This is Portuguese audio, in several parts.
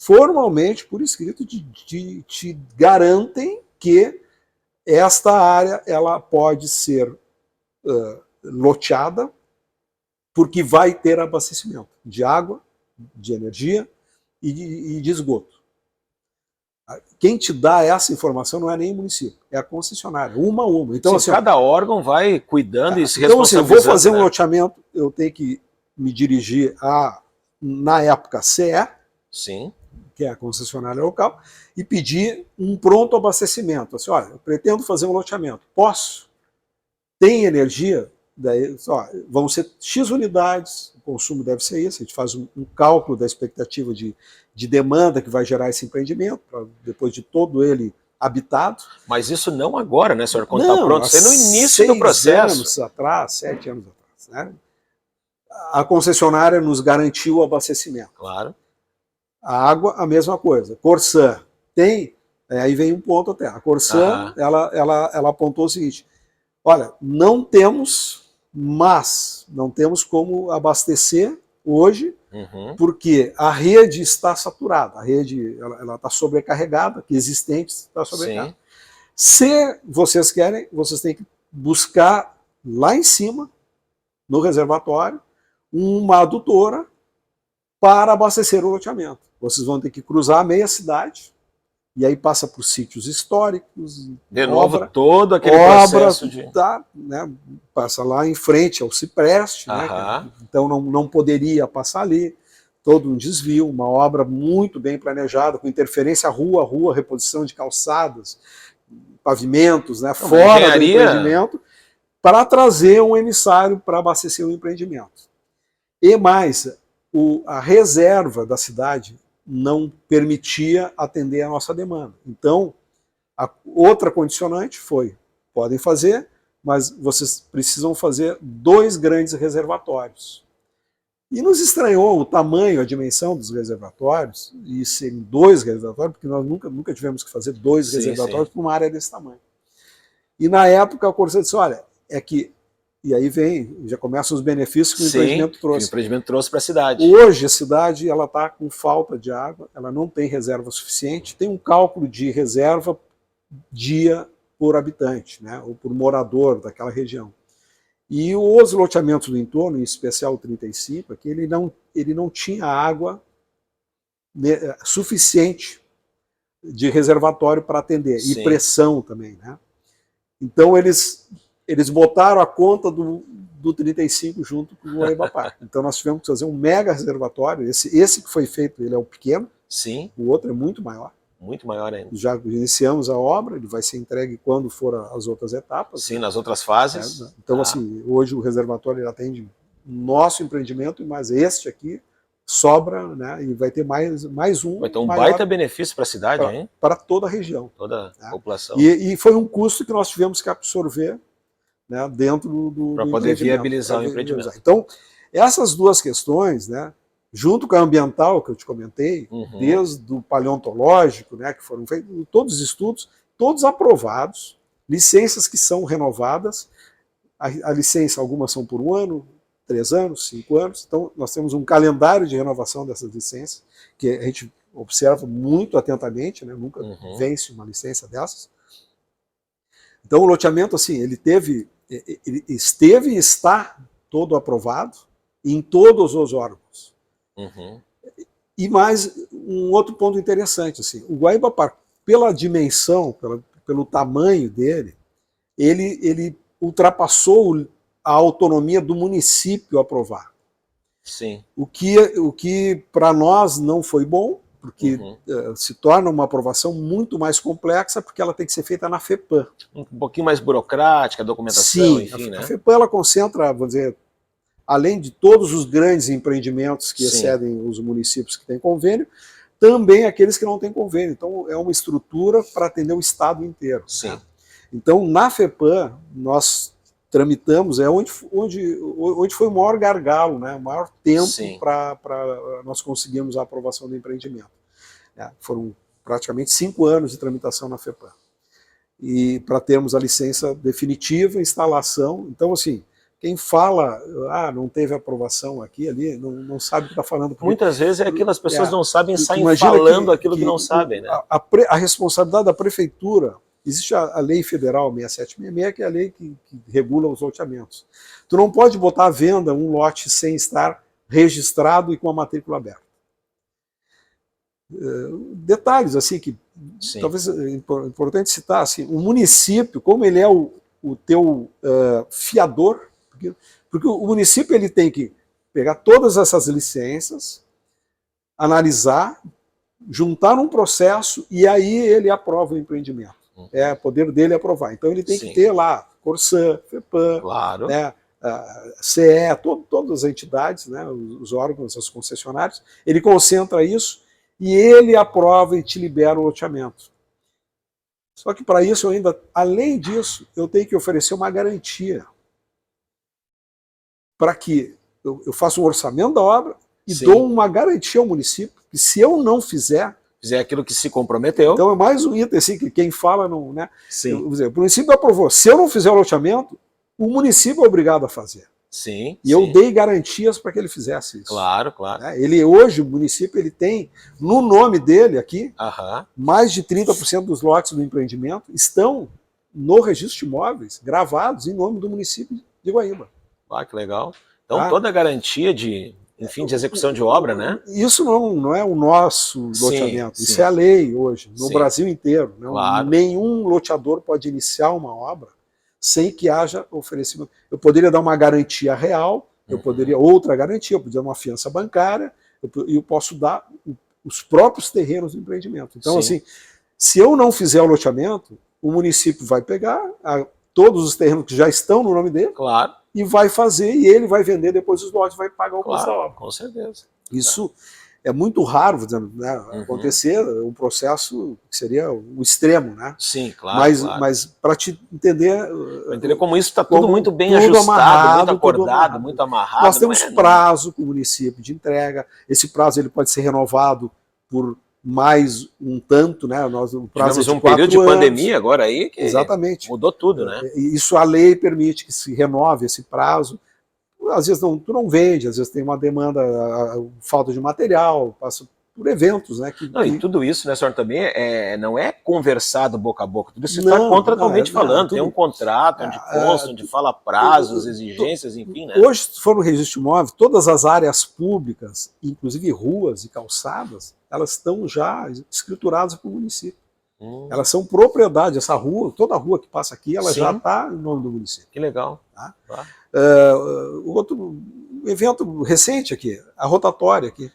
formalmente, por escrito, te garantem que esta área ela pode ser loteada, porque vai ter abastecimento de água, de energia e de esgoto. Quem te dá essa informação não é nem o município, é a concessionária, uma a uma. Então, assim, cada órgão vai cuidando e se então, assim, eu responsabilizando. vou fazer um loteamento, eu tenho que me dirigir na época, CE, sim, que é a concessionária local, e pedir um pronto abastecimento. Assim, olha, eu pretendo fazer um loteamento. Posso? Tem energia? Daí, vão ser X unidades, o consumo deve ser esse, a gente faz um cálculo da expectativa de demanda que vai gerar esse empreendimento, depois de todo ele habitado. Mas isso não agora, né, senhor? Quando está pronto, isso é no início do processo. 6 anos atrás, 7 anos atrás, né? A concessionária nos garantiu o abastecimento. Claro. A água, a mesma coisa. Corsã tem, aí vem um ponto até. A Corsã, ela apontou o seguinte: olha, não temos, mas não temos como abastecer hoje, porque a rede está saturada, a rede ela está sobrecarregada, que existente está sobrecarregada. Se vocês querem, vocês têm que buscar lá em cima, no reservatório, uma adutora para abastecer o loteamento. Vocês vão ter que cruzar a meia cidade, e aí passa por sítios históricos. De novo, todo aquele processo de... né, passa lá em frente ao Cipreste, né, então não poderia passar ali. Todo um desvio, uma obra muito bem planejada, com interferência rua a rua, reposição de calçadas, pavimentos, né, fora do empreendimento, para trazer um emissário para abastecer o empreendimento. E mais, a reserva da cidade não permitia atender a nossa demanda. Então, a outra condicionante foi, podem fazer, mas vocês precisam fazer 2 grandes reservatórios. E nos estranhou o tamanho, a dimensão dos reservatórios, e serem 2 reservatórios, porque nós nunca tivemos que fazer 2 reservatórios para uma área desse tamanho. E na época a Corsã disse, olha, é que, e aí já começam os benefícios que o empreendimento trouxe. O empreendimento trouxe para a cidade. Hoje a cidade está com falta de água, ela não tem reserva suficiente, tem um cálculo de reserva dia por habitante, né, ou por morador daquela região. E os loteamentos do entorno, em especial o 35, aqui, ele não tinha água suficiente de reservatório para atender, e pressão também, né? Então eles botaram a conta do 35 junto com o Guaíba. Então nós tivemos que fazer um mega reservatório. Esse que foi feito, ele é o pequeno. Sim. O outro é muito maior. Muito maior ainda. Já iniciamos a obra, ele vai ser entregue quando for as outras etapas. Sim, nas outras fases. Né? Então, assim, hoje o reservatório ele atende nosso empreendimento, mas este aqui sobra, né? E vai ter mais um. Vai ter um baita benefício para a cidade, hein? Para toda a região. Toda a população. E foi um custo que nós tivemos que absorver, né, dentro do para poder viabilizar o empreendimento. Então, essas 2 questões, né, junto com a ambiental que eu te comentei, desde o paleontológico, né, que foram feitos, todos os estudos, todos aprovados, licenças que são renovadas, a licença, algumas são por 1 ano, 3 anos, 5 anos, então nós temos um calendário de renovação dessas licenças, que a gente observa muito atentamente, né, nunca vence uma licença dessas. Então o loteamento, assim, ele esteve e está todo aprovado em todos os órgãos. E mais um outro ponto interessante, assim, o Guaíba Park, pela dimensão, pelo tamanho dele, ele ultrapassou a autonomia do município aprovar. Sim. O que para nós não foi bom, porque se torna uma aprovação muito mais complexa, porque ela tem que ser feita na FEPAM. Um pouquinho mais burocrática, a documentação, sim, enfim, né? A FEPAM ela concentra, vamos dizer, além de todos os grandes empreendimentos que excedem os municípios que têm convênio, também aqueles que não têm convênio. Então é uma estrutura para atender o estado inteiro. Sim. Né? Então na FEPAM nós tramitamos, onde foi o maior gargalo, né? O maior tempo para nós conseguirmos a aprovação do empreendimento. Foram praticamente 5 anos de tramitação na FEPAM. E para termos a licença definitiva, instalação. Então, assim, Quem fala, não teve aprovação aqui, ali, não sabe o que está falando. Muitas vezes é aquilo, as pessoas não sabem, saem falando aquilo que não sabem. Né? A responsabilidade da prefeitura, existe a lei federal 6766, que é a lei que regula os loteamentos. Tu não pode botar à venda um lote sem estar registrado e com a matrícula aberta. Detalhes assim que talvez é importante citar, assim, o município, como ele é o teu fiador, porque o município ele tem que pegar todas essas licenças, analisar, juntar num processo e aí ele aprova o empreendimento. É poder dele aprovar. Então ele tem que ter lá Corsã, FEPAM, né, CE, todas as entidades, né, os órgãos, os concessionários, ele concentra isso e ele aprova e te libera o loteamento. Só que para isso eu ainda, além disso, eu tenho que oferecer uma garantia para que eu faça um orçamento da obra e dou uma garantia ao município que se eu não fizer aquilo que se comprometeu. Então é mais um item assim, que quem fala não... Né, o município aprovou. Se eu não fizer o loteamento, o município é obrigado a fazer. Eu dei garantias para que ele fizesse isso. Claro. Ele hoje, o município, ele tem no nome dele aqui, mais de 30% dos lotes do empreendimento estão no registro de imóveis, gravados em nome do município de Guaíba. Que legal. Então toda a garantia de execução de obra, né? Isso não é o nosso loteamento, isso é a lei hoje, no Brasil inteiro. Né? Nenhum loteador pode iniciar uma obra sem que haja oferecimento. Eu poderia dar uma garantia real, eu poderia outra garantia, eu poderia dar uma fiança bancária, eu posso dar os próprios terrenos do empreendimento. Então, assim, se eu não fizer o loteamento, o município vai pegar todos os terrenos que já estão no nome dele, e vai fazer, e ele vai vender depois os lotes, vai pagar o custo da obra. Com certeza. Isso é muito raro, né, acontecer, um processo que seria o extremo, né? Mas para te entender... como isso está tudo muito bem ajustado, muito acordado, muito amarrado. Nós temos prazo com o município de entrega, esse prazo ele pode ser renovado por mais um tanto, né? O prazo tivemos um período de pandemia agora aí que mudou tudo, né? Isso a lei permite que se renove esse prazo. Às vezes tu não vende, às vezes tem uma demanda, falta de material, passa por eventos, né? E tudo isso, né, senhor, também não é conversado boca a boca, tudo isso está contratualmente falando, tem um contrato onde consta, onde fala prazos, exigências, enfim, né? Hoje, se for no registro imóvel, todas as áreas públicas, inclusive ruas e calçadas, elas estão já escrituradas para o município. Elas são propriedade, essa rua, toda a rua que passa aqui, ela já está em nome do município. Que legal. Outro evento recente aqui, a rotatória aqui.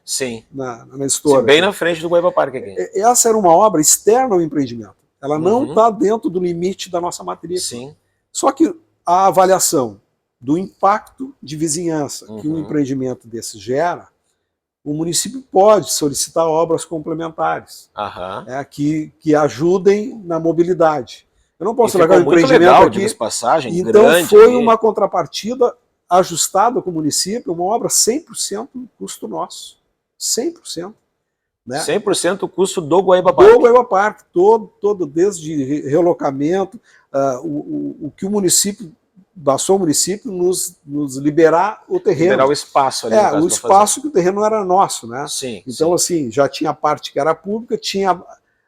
Na história. Bem na frente do Guaíba Parque aqui. Essa era uma obra externa ao empreendimento. Ela não está dentro do limite da nossa matrícula. Só que a avaliação do impacto de vizinhança que um empreendimento desse gera, o município pode solicitar obras complementares que ajudem na mobilidade. Eu não posso largar o empreendimento aqui. Então grande, foi uma contrapartida ajustada com o município, uma obra 100% custo nosso. 100%. Né? 100% custo do Guaíba Parque. Do Guaíba Parque, todo desde relocamento, o que o município, bastou o município nos liberar o terreno. Liberar o espaço ali. O espaço que o terreno não era nosso, né? Então, assim, já tinha a parte que era pública, tinha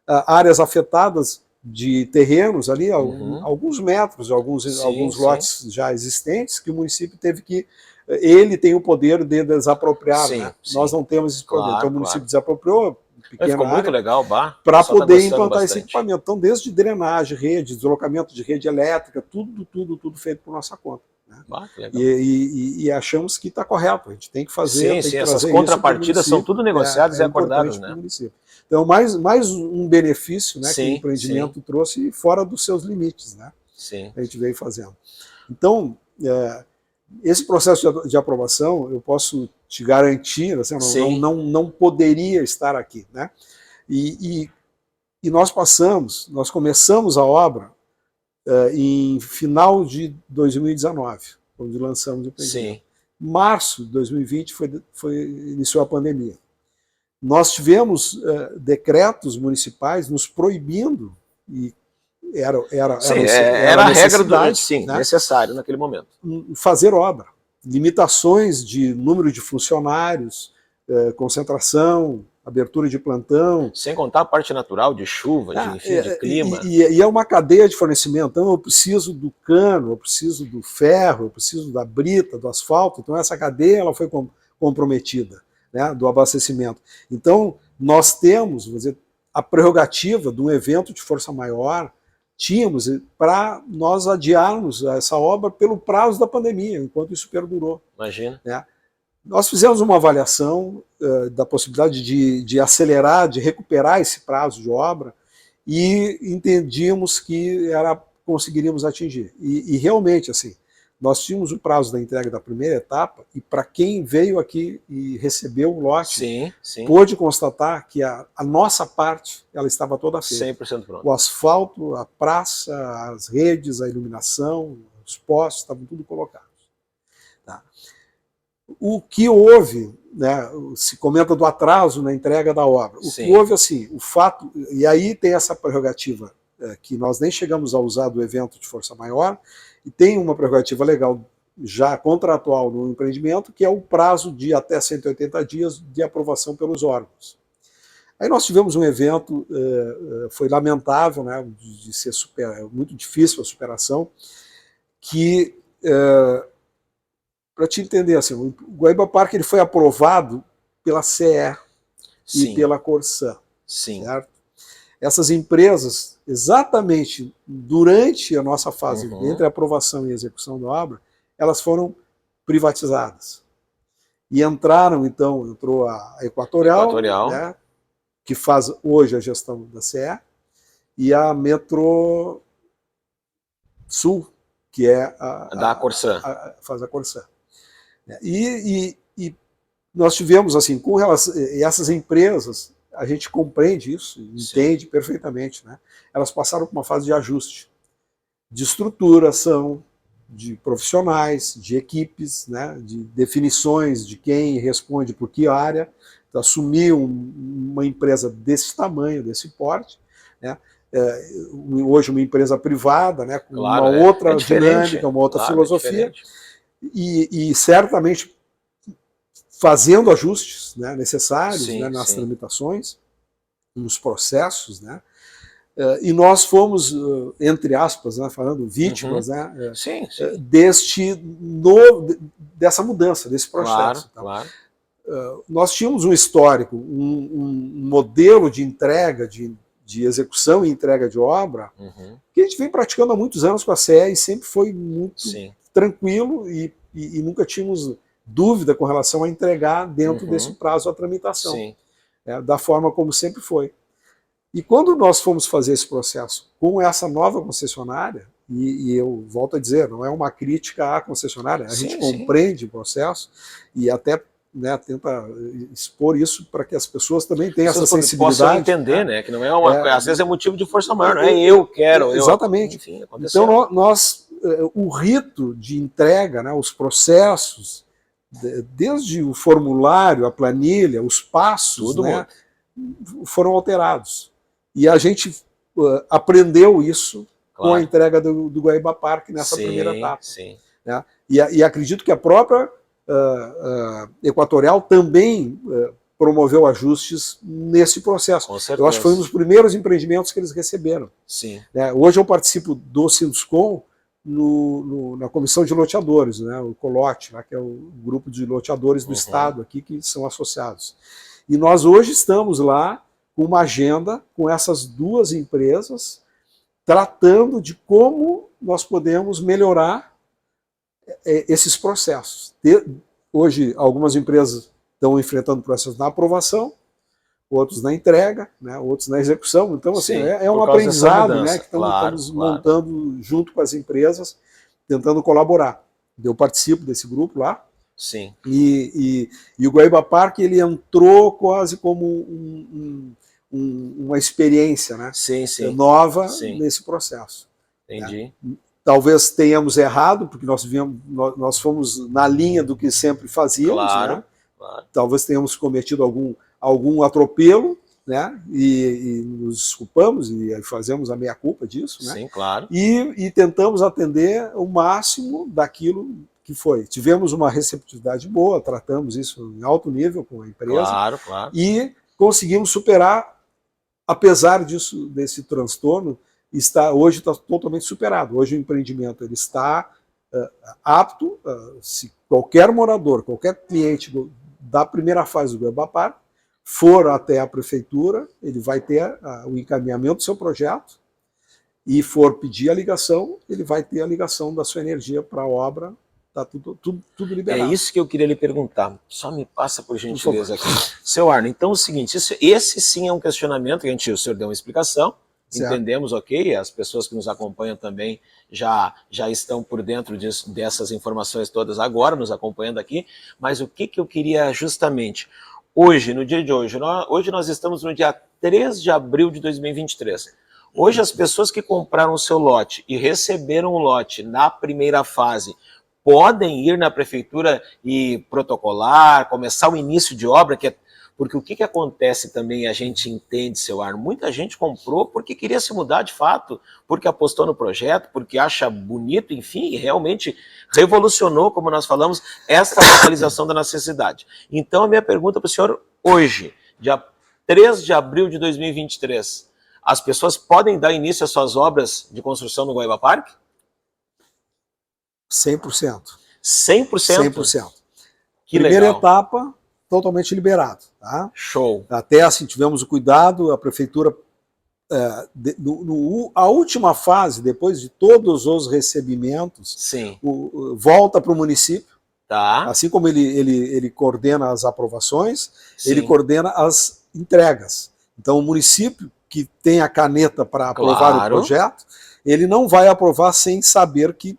áreas afetadas de terrenos ali, alguns metros, alguns lotes já existentes, que o município teve que... Ele tem o poder de desapropriar, né? Nós não temos esse poder. Então o município desapropriou ficou muito legal, para poder implantar esse equipamento. Então, desde drenagem, rede, deslocamento de rede elétrica, tudo feito por nossa conta. Né? E achamos que está correto, a gente tem que fazer. Essas contrapartidas são tudo negociadas e acordadas, né? Então, mais um benefício, né, que o empreendimento trouxe fora dos seus limites, né? A gente veio fazendo. Então, esse processo de aprovação, eu posso te garantir, assim, não poderia estar aqui, né? E nós começamos a obra em final de 2019, quando lançamos o empreendimento. Março de 2020 iniciou a pandemia. Nós tivemos decretos municipais nos proibindo era a regra do sim, né? Necessário naquele momento. Fazer obra. Limitações de número de funcionários, concentração, abertura de plantão. Sem contar a parte natural de chuva, de clima. E é uma cadeia de fornecimento. Então eu preciso do cano, eu preciso do ferro, eu preciso da brita, do asfalto. Então essa cadeia ela foi comprometida, né, do abastecimento. Então nós temos, vou dizer, a prerrogativa de um evento de força maior, tínhamos para nós adiarmos essa obra pelo prazo da pandemia, enquanto isso perdurou. Imagina. Né? Nós fizemos uma avaliação da possibilidade de acelerar, de recuperar esse prazo de obra e entendíamos que conseguiríamos atingir. E realmente, assim, nós tínhamos o prazo da entrega da primeira etapa e para quem veio aqui e recebeu o lote, pôde constatar que a nossa parte ela estava toda feita. 100% pronto. O asfalto, a praça, as redes, a iluminação, os postes, estavam tudo colocados. Tá? O que houve, né, se comenta do atraso na entrega da obra, o que houve, assim, o fato, e aí tem essa prerrogativa que nós nem chegamos a usar do evento de força maior, e tem uma prerrogativa legal já contratual no empreendimento, que é o prazo de até 180 dias de aprovação pelos órgãos. Aí nós tivemos um evento, foi lamentável, né, de ser muito difícil a superação, que, para te entender, assim, o Guaíba Parque ele foi aprovado pela CE e pela Corsã. Certo? Essas empresas, exatamente durante a nossa fase, entre a aprovação e a execução da obra, elas foram privatizadas. E entrou a Equatorial. Né, que faz hoje a gestão da CE, e a Metro Sul, que é da Corsã. Faz a Corsã. E nós tivemos, assim, com relação a essas empresas, a gente compreende isso, entende perfeitamente, né? Elas passaram por uma fase de ajuste, de estruturação, de profissionais, de equipes, né? De definições de quem responde por que área. Então, assumir uma empresa desse tamanho, desse porte, né? Hoje uma empresa privada, né? Com uma outra dinâmica, uma outra filosofia, e certamente fazendo ajustes, né, necessários, né, nas tramitações, nos processos, né, e nós fomos, entre aspas, né, falando vítimas, né, dessa mudança, desse processo. Claro. Nós tínhamos um histórico, um modelo de entrega, de execução e entrega de obra, que a gente vem praticando há muitos anos com a CE e sempre foi muito tranquilo e nunca tínhamos dúvida com relação a entregar dentro desse prazo a tramitação, da forma como sempre foi. E quando nós fomos fazer esse processo com essa nova concessionária, e eu volto a dizer, não é uma crítica à concessionária, a gente compreende o processo e até, né, tenta expor isso para que as pessoas também tenham essa sensibilidade. Possam entender, né, que não é às vezes é motivo de força maior, não é eu quero. Exatamente. Enfim, aconteceu. Então o rito de entrega, né, os processos, desde o formulário, a planilha, os passos, né, foram alterados. E a gente aprendeu isso com a entrega do Guaíba Parque nessa primeira etapa. Né? E acredito que a própria Equatorial também promoveu ajustes nesse processo. Eu acho que foi um dos primeiros empreendimentos que eles receberam. Né? Hoje eu participo do Sinduscom na comissão de loteadores, né, o COLOT, que é o grupo de loteadores do estado aqui que são associados. E nós hoje estamos lá com uma agenda com essas duas empresas, tratando de como nós podemos melhorar esses processos. Hoje algumas empresas estão enfrentando processos na aprovação, outros na entrega, né, outros na execução. Então, assim, é um aprendizado, né, que estamos montando junto com as empresas, tentando colaborar. Eu participo desse grupo lá. E o Guaíba Parque ele entrou quase como uma experiência, né, nova nesse processo. Entendi. Né? Talvez tenhamos errado, porque nós fomos na linha do que sempre fazíamos, né? Talvez tenhamos cometido algum atropelo, né? E nos desculpamos e fazemos a meia-culpa disso, né? Sim, claro. E tentamos atender o máximo daquilo que foi. Tivemos uma receptividade boa, tratamos isso em alto nível com a empresa. Claro, claro. E conseguimos superar, apesar disso, desse transtorno, hoje está totalmente superado. Hoje o empreendimento ele está apto, se qualquer morador, qualquer cliente da primeira fase do Guaibapar for até a prefeitura, ele vai ter o encaminhamento do seu projeto e for pedir a ligação, ele vai ter a ligação da sua energia para a obra, está tudo liberado. É isso que eu queria lhe perguntar, só me passa por gentileza aqui. Seu Arno, então é o seguinte, esse sim é um questionamento que o senhor deu uma explicação, certo. Entendemos, ok, as pessoas que nos acompanham também já estão por dentro dessas informações todas agora, nos acompanhando aqui, mas o que eu queria justamente... Hoje, no dia de hoje, nós estamos no dia 3 de abril de 2023. Hoje as pessoas que compraram o seu lote e receberam o lote na primeira fase podem ir na prefeitura e protocolar, começar o início de obra, porque o que acontece também, a gente entende, seu Arno, muita gente comprou porque queria se mudar de fato, porque apostou no projeto, porque acha bonito, enfim, e realmente revolucionou, como nós falamos, essa localização da necessidade. Então a minha pergunta para o senhor hoje, dia 3 de abril de 2023, as pessoas podem dar início às suas obras de construção no Guaíba Parque? 100%. 100%? 100%. Que primeira legal. Etapa, totalmente liberado. Tá? Show. Até assim, tivemos o cuidado, a prefeitura, a última fase, depois de todos os recebimentos, sim. Volta para o município. Tá. Assim como ele coordena as aprovações, sim. Ele coordena as entregas. Então o município que tem a caneta para aprovar o projeto, ele não vai aprovar sem saber que,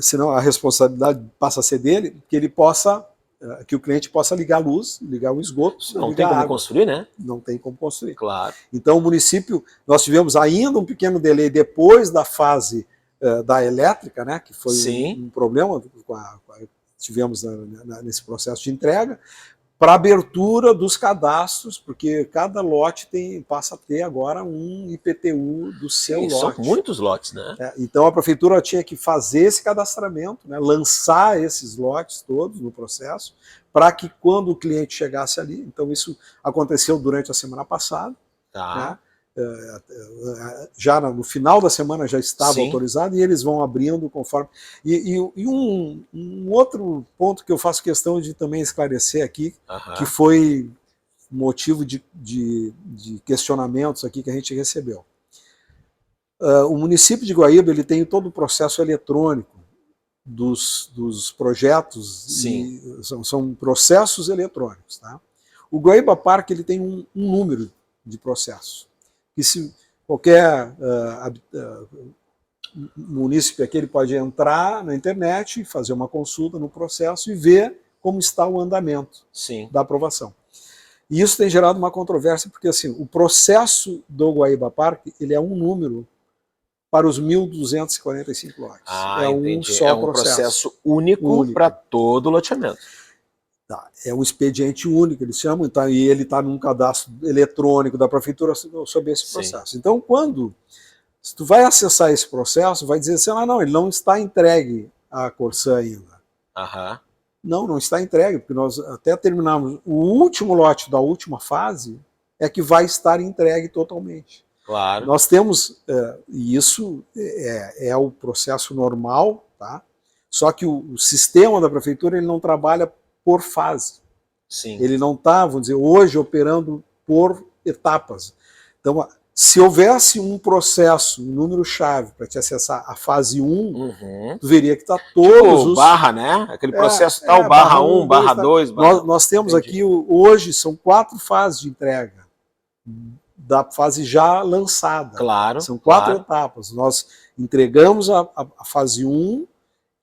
senão a responsabilidade passa a ser dele, que o cliente possa ligar a luz, ligar o esgoto. Não tem como construir, né? Não tem como construir. Claro. Então o município, nós tivemos ainda um pequeno delay depois da fase da elétrica, né, que foi um problema tivemos nesse processo de entrega, para abertura dos cadastros, porque cada lote passa a ter agora um IPTU do seu lote. São muitos lotes, né? Então a prefeitura tinha que fazer esse cadastramento, né, lançar esses lotes todos no processo, para que quando o cliente chegasse ali, então isso aconteceu durante a semana passada, né, já no final da semana já estava autorizado, e eles vão abrindo conforme... E um outro ponto que eu faço questão de também esclarecer aqui, que foi motivo de questionamentos aqui que a gente recebeu. O município de Guaíba, ele tem todo o processo eletrônico dos projetos, e são processos eletrônicos. Tá? O Guaíba Parque ele tem um número de processos. Que se qualquer munícipe aqui ele pode entrar na internet, fazer uma consulta no processo e ver como está o andamento da aprovação. E isso tem gerado uma controvérsia, porque assim, o processo do Guaíba Parque ele é um número para os 1.245 lotes. É um processo único para todo o loteamento. É um expediente único, eles chamam, então, e ele está num cadastro eletrônico da prefeitura sobre esse processo. Então, se tu vai acessar esse processo, vai dizer assim, não, ele não está entregue à Corsã ainda. Não está entregue, porque nós até terminamos o último lote da última fase, é que vai estar entregue totalmente. Claro. Nós temos, e isso é o processo normal, tá? Só que o sistema da prefeitura ele não trabalha por fase. Ele não está, vamos dizer, hoje operando por etapas. Então, se houvesse um processo, um número-chave para te acessar a fase 1, tu veria que está todos os... barra, né? Aquele processo tal, barra 1, barra 2... Nós temos aqui, hoje, são 4 fases de entrega da fase já lançada. Claro. São 4 etapas. Nós entregamos a fase 1,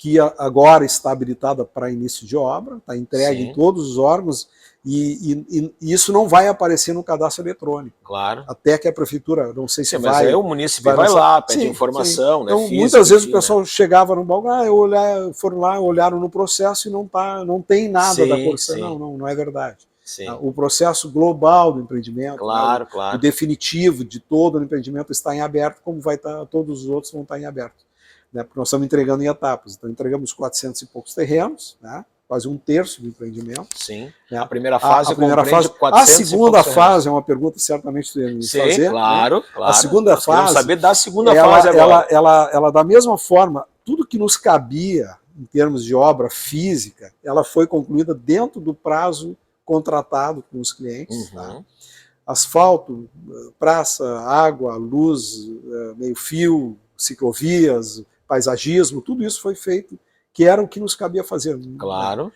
que agora está habilitada para início de obra, está entregue em todos os órgãos, e isso não vai aparecer no cadastro eletrônico. Claro. Até que a prefeitura, não sei se mas vai... aí o município vai lá, pede informação, né? Então, muitas vezes o pessoal chegava no balcão, foram lá, olharam no processo e não tem nada da Corsã. Não é verdade. Sim. O processo global do empreendimento, claro, né, claro. o definitivo de todo o empreendimento está em aberto, como vai estar, todos os outros vão estar em aberto. Né, porque nós estamos entregando em etapas. Então, entregamos 400 e poucos terrenos, né, quase um terço do empreendimento. Sim. Né. A primeira fase a segunda fase é uma pergunta certamente que me fazer. Claro, né? claro. A segunda Nós fase, saber da segunda fase agora. Ela da mesma forma, tudo que nos cabia em termos de obra física, ela foi concluída dentro do prazo contratado com os clientes. Tá? Asfalto, praça, água, luz, meio-fio, ciclovias, paisagismo, tudo isso foi feito, que era o que nos cabia fazer. Claro. Né?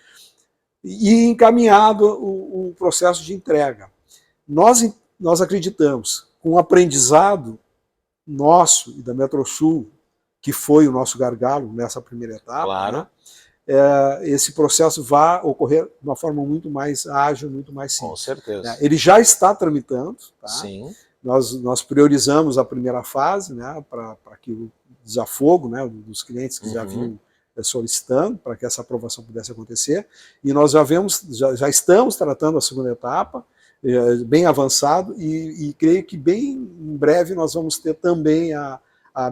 E encaminhado o processo de entrega. Nós acreditamos, com o aprendizado nosso e da Metrosul, que foi o nosso gargalo nessa primeira etapa, claro. Né? Esse processo vai ocorrer de uma forma muito mais ágil, muito mais simples. Com certeza. Ele já está tramitando. Tá? Sim. Nós priorizamos a primeira fase, né, para que o desafogo, né, dos clientes que já vinham solicitando para que essa aprovação pudesse acontecer, e nós já estamos tratando a segunda etapa, bem avançado, e creio que bem em breve nós vamos ter também a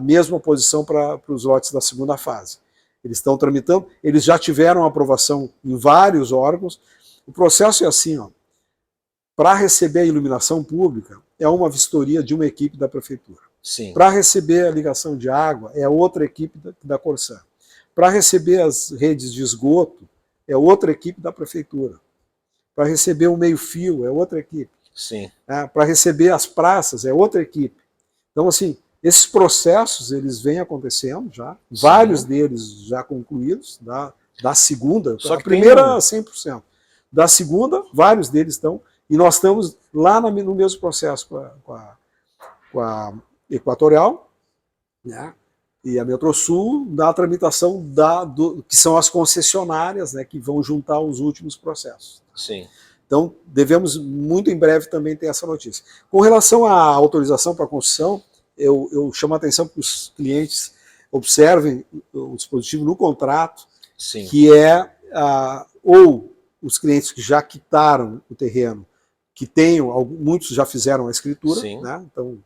mesma posição para os lotes da segunda fase. Eles estão tramitando, eles já tiveram aprovação em vários órgãos. O processo é assim, para receber a iluminação pública, é uma vistoria de uma equipe da prefeitura. Para receber a ligação de água, é outra equipe da Corsan. Para receber as redes de esgoto, é outra equipe da prefeitura. Para receber o meio-fio, é outra equipe. Para receber as praças, é outra equipe. Então, assim, esses processos, eles vêm acontecendo já, vários deles já concluídos, da segunda, só que a primeira 100%. Da segunda, vários deles estão, e nós estamos lá no mesmo processo com a Equatorial, né, e a Metrosul, da tramitação que são as concessionárias, né, que vão juntar os últimos processos. Sim. Então, devemos muito em breve também ter essa notícia. Com relação à autorização para construção, eu chamo a atenção para os clientes observem o dispositivo no contrato, Sim. que é ou os clientes que já quitaram o terreno, que muitos já fizeram a escritura, né? Então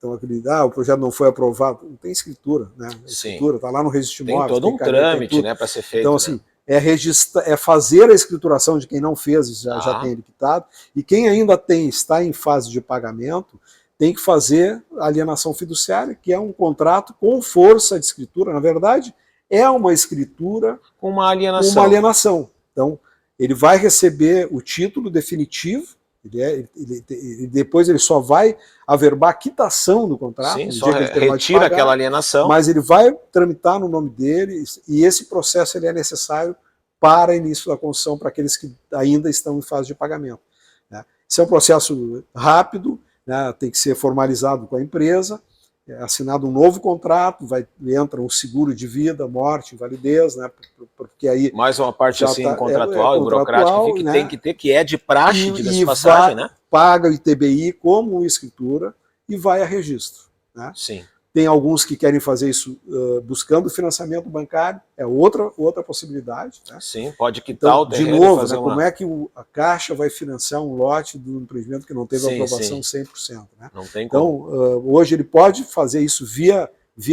o projeto não foi aprovado, não tem escritura, né? A escritura está lá no registro de imóveis. Tem todo um trâmite, né, para ser feito. Então, assim, é fazer a escrituração de quem não fez e já tem ele quitado, e quem ainda está em fase de pagamento, tem que fazer a alienação fiduciária, que é um contrato com força de escritura. Na verdade, é uma escritura com uma alienação. Então, ele vai receber o título definitivo, depois ele só vai averbar a quitação do contrato. Sim, só retira aquela alienação. Mas ele vai tramitar no nome dele, e esse processo ele é necessário para início da construção, para aqueles que ainda estão em fase de pagamento. Né? Esse é um processo rápido, né? Tem que ser formalizado com a empresa, assinado um novo contrato, entra um seguro de vida, morte, invalidez, né? Porque aí mais uma parte assim contratual e burocrática que, né? Tem que ter, que é de praxe de passagem, né? Paga o ITBI como escritura e vai a registro. Né? Sim. Tem alguns que querem fazer isso buscando financiamento bancário, é outra possibilidade. Né? Sim, pode quitar o terreno. De novo, né, como é que a Caixa vai financiar um lote do empreendimento que não teve aprovação 100%? Né? Não tem como. Então, hoje ele pode fazer isso via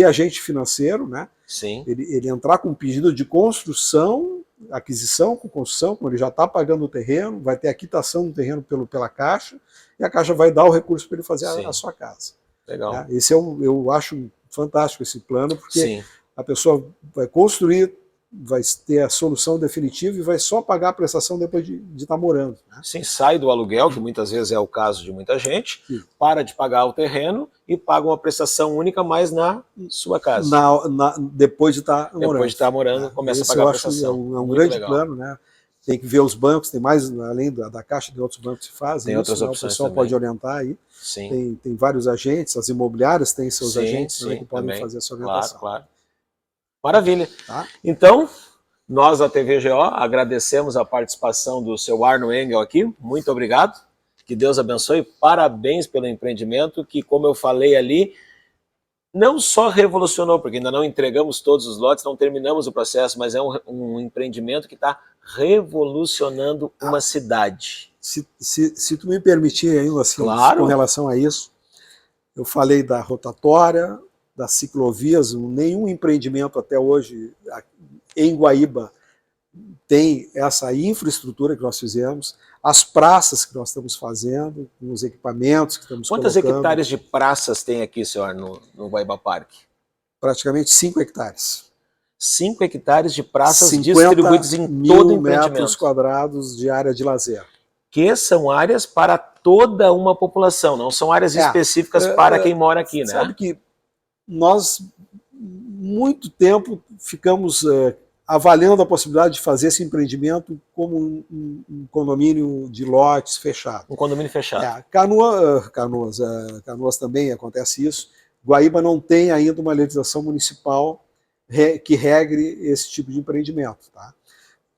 agente financeiro, né? Sim. Ele entrar com um pedido de construção, aquisição com construção, como ele já está pagando o terreno, vai ter a quitação do terreno pela Caixa, e a Caixa vai dar o recurso para ele fazer a sua casa. Legal. Né? Esse eu acho fantástico esse plano, porque a pessoa vai construir, vai ter a solução definitiva e vai só pagar a prestação depois de estar morando. Né? Sim, sai do aluguel, que muitas vezes é o caso de muita gente, para de pagar o terreno e paga uma prestação única, mas na sua casa. Depois de estar morando. Depois de estar morando, começa a pagar a prestação. É um grande plano, né? Tem que ver os bancos, tem mais, além da Caixa, tem outros bancos que fazem. Tem outras opções. O pessoal pode orientar aí. Sim. Tem vários agentes, as imobiliárias têm seus agentes que podem fazer essa orientação. Claro. Maravilha. Tá? Então, nós da TVGO agradecemos a participação do seu Arno Engel aqui. Muito obrigado. Que Deus abençoe. Parabéns pelo empreendimento que, como eu falei ali, não só revolucionou, porque ainda não entregamos todos os lotes, não terminamos o processo, mas é um empreendimento que está revolucionando uma cidade. Se tu me permitir ainda assim, claro, com relação a isso, eu falei da rotatória, das ciclovias, nenhum empreendimento até hoje em Guaíba tem essa infraestrutura que nós fizemos, as praças que nós estamos fazendo, os equipamentos que estamos Quantas colocando. hectares de praças tem aqui, senhor, no Guaíba Parque? Praticamente 5 hectares. 5 hectares de praças distribuídas em todo o empreendimento. metros quadrados de área de lazer. Que são áreas para toda uma população, não são áreas específicas para quem mora aqui, né? Sabe que nós, muito tempo, ficamos avaliando a possibilidade de fazer esse empreendimento como um condomínio de lotes fechado. Um condomínio fechado. Canoas também acontece isso. Guaíba não tem ainda uma legislação municipal que regre esse tipo de empreendimento. Tá?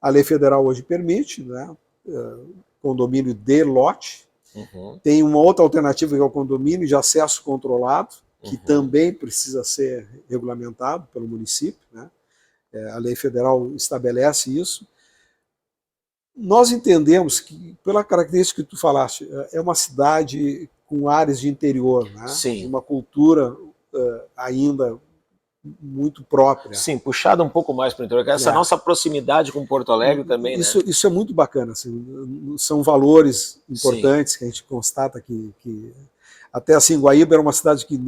A lei federal hoje permite, né, condomínio de lote. Tem uma outra alternativa que é o condomínio de acesso controlado, que também precisa ser regulamentado pelo município, né? A lei federal estabelece isso. Nós entendemos que, pela característica que tu falaste, é uma cidade com áreas de interior, né? Sim. Uma cultura ainda muito própria. Sim, puxada um pouco mais para o interior. Essa nossa proximidade com Porto Alegre também, isso, né? Isso é muito bacana. Assim, são valores importantes que a gente constata que até assim, Guaíba era uma cidade que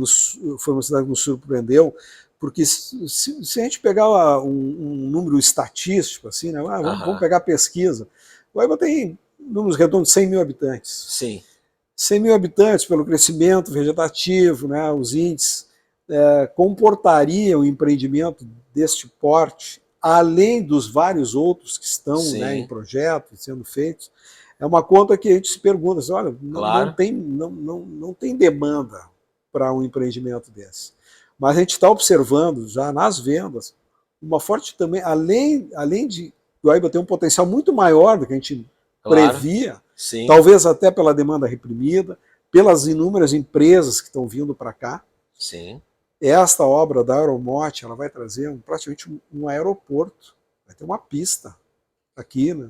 foi uma cidade que nos surpreendeu, porque se a gente pegar um número estatístico, assim, né, vamos pegar a pesquisa, Guaíba tem números redondos de 100 mil habitantes. Sim. 100 mil habitantes pelo crescimento vegetativo, né, os índices, comportaria um empreendimento deste porte, além dos vários outros que estão, né, em projeto, sendo feitos. É uma conta que a gente se pergunta, assim, olha, não tem demanda para um empreendimento desse. Mas a gente está observando já nas vendas uma forte também, além de Guaíba ter um potencial muito maior do que a gente previa, talvez até pela demanda reprimida, pelas inúmeras empresas que estão vindo para cá. Sim. Esta obra da Aeromote, ela vai trazer praticamente um aeroporto, vai ter uma pista aqui, né,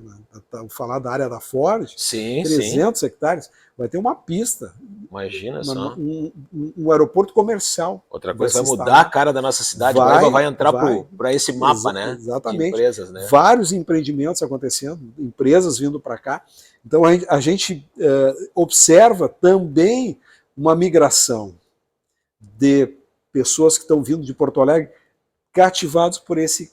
vou falar da área da Ford, 300 hectares, vai ter uma pista. Imagina só. Um aeroporto comercial. Outra coisa, vai mudar a cara da nossa cidade, vai entrar para esse mapa, né? Exatamente. De empresas, né? Vários empreendimentos acontecendo, empresas vindo para cá. Então a gente observa também uma migração de pessoas que estão vindo de Porto Alegre cativados por esse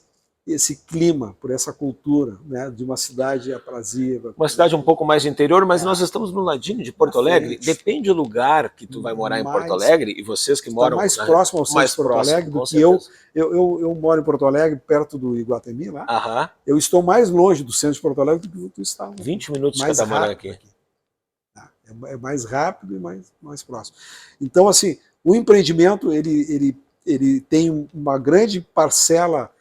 clima, por essa cultura, né, de uma cidade aprazível. Uma cidade um pouco mais interior, mas nós estamos no ladinho de Porto Alegre. Depende do lugar que tu vai morar em Porto Alegre, e vocês que moram mais próximo ao centro de Porto Alegre do que eu moro em Porto Alegre, perto do Iguatemi, lá. Eu estou mais longe do centro de Porto Alegre do que tu está. 20 minutos de catamarã aqui. É mais rápido e mais próximo. Então, assim, o empreendimento ele tem uma grande parcela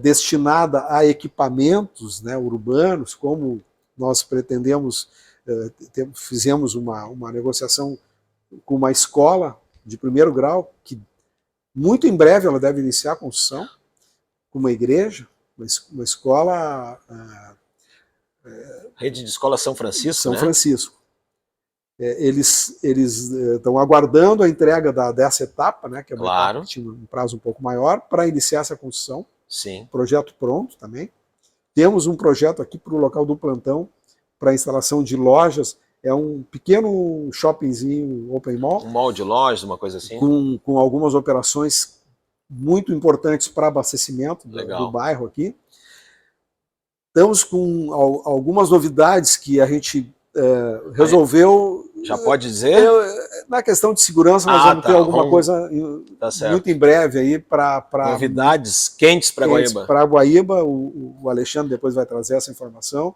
destinada a equipamentos, né, urbanos, como nós pretendemos, fizemos uma negociação com uma escola de primeiro grau, que muito em breve ela deve iniciar a construção, com uma igreja, uma escola... Rede de Escola São Francisco, São Francisco. Eles estão aguardando a entrega dessa etapa, né, que é uma etapa que tinha um prazo um pouco maior, para iniciar essa construção. Sim. Projeto pronto também. Temos um projeto aqui para o local do plantão, para a instalação de lojas. É um pequeno shoppingzinho open mall. Um mall de lojas, uma coisa assim. Com algumas operações muito importantes para abastecimento do bairro aqui. Estamos com algumas novidades que a gente resolveu... Já pode dizer? Na questão de segurança, nós vamos ter alguma coisa muito em breve aí para... Novidades quentes para Guaíba. Para Guaíba, o Alexandre depois vai trazer essa informação,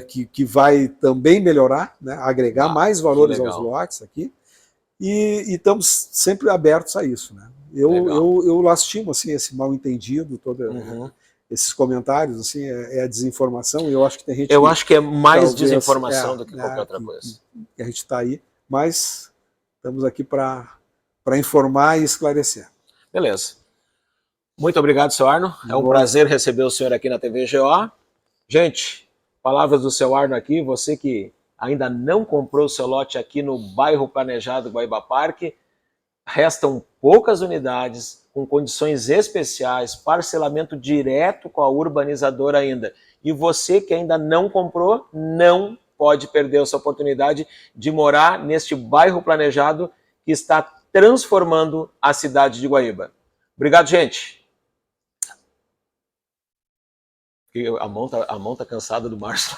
que vai também melhorar, né, agregar mais valores aos lotes aqui, e estamos sempre abertos a isso. Né? Eu lastimo assim, esse mal-entendido, esses comentários, assim, é a desinformação, e eu acho que tem gente... Eu acho que é mais desinformação do que qualquer outra coisa. Que a gente está aí, mas estamos aqui para informar e esclarecer. Beleza. Muito obrigado, seu Arno. É um prazer receber o senhor aqui na TV GO. Gente, palavras do seu Arno aqui, você que ainda não comprou o seu lote aqui no bairro planejado Guaíba Parque, restam poucas unidades, com condições especiais, parcelamento direto com a urbanizadora ainda. E você que ainda não comprou, não pode perder essa oportunidade de morar neste bairro planejado que está transformando a cidade de Guaíba. Obrigado, gente. A mão tá cansada do Márcio.